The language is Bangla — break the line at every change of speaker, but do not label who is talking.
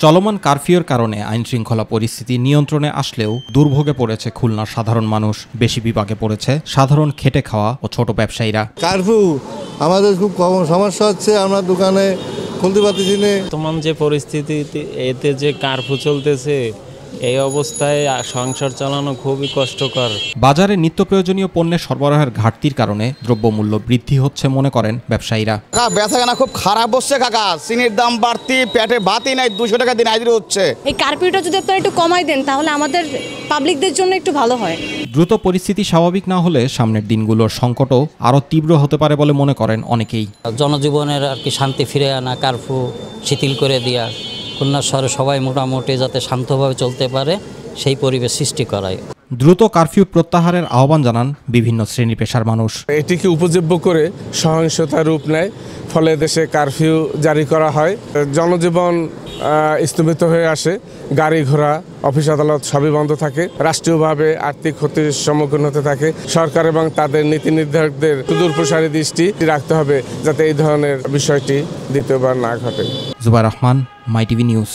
চলমান কারফিউর কারণে আইনশৃঙ্খলা পরিস্থিতি নিয়ন্ত্রণে আসলেও দুর্ভোগে পড়েছে খুলনার সাধারণ মানুষ। বেশি বিপাকে পড়েছে সাধারণ খেটে খাওয়া ও ছোট ব্যবসায়ীরা।
কারফিউ আমাদের খুব সমস্যা হচ্ছে, আমরা দোকানে খুলতে পারতেছি না।
বর্তমান যে পরিস্থিতি, এতে যে কারফিউ চলতেছে, এই অবস্থায় সংসার চালানো খুবই কষ্টকর।
বাজারে নিত্য প্রয়োজনীয় পণ্যের সরবরাহের ঘাটতির কারণে দ্রব্যমূল্য বৃদ্ধি হচ্ছে মনে করেন ব্যবসায়ীরা।
বেচাকেনা খুব খারাপ হচ্ছে কাকা, চিনির দাম বাড়তি, পেটে ভাতই নাই, 200 টাকা দিন হাজিরি হচ্ছে।
এই কারফিউটা যদি আপনারা একটু কমাই দেন তাহলে আমাদের পাবলিকদের জন্য একটু ভালো হয়।
দ্রুত পরিস্থিতি স্বাভাবিক না হলে সামনের দিনগুলোর সংকটও আরও তীব্র হতে পারে বলে মনে করেন অনেকেই।
জনজীবনের আর কি শান্তি ফিরে আনা, কারফিউ শিথিল করে দেওয়া, খুলনা শহরে সবাই মোটামুটি যাতে শান্তভাবে চলতে পারে সেই পরিবেশ সৃষ্টি করায়।
দ্রুত কারফিউ প্রত্যাহারের আহ্বান জানান বিভিন্ন শ্রেণী পেশার মানুষ।
এটিকে উপযোগ্য করে সহিংসতার রূপ নেয়, ফলে দেশে কারফিউ জারি করা হয়। জনজীবন স্তম্ভিত হয়ে আসে, গাড়ি ঘোড়া, অফিস আদালত সবই বন্ধ থাকে, রাষ্ট্রীয়ভাবে আর্থিক ক্ষতির সম্মুখীন হতে থাকে। সরকার এবং তাদের নীতি নির্ধারকদের সুদূর প্রসারী দৃষ্টি রাখতে হবে যাতে এই ধরনের বিষয়টি দ্বিতীয়বার না ঘটে।
জুবাইর রহমান, মাই টিভি নিউজ।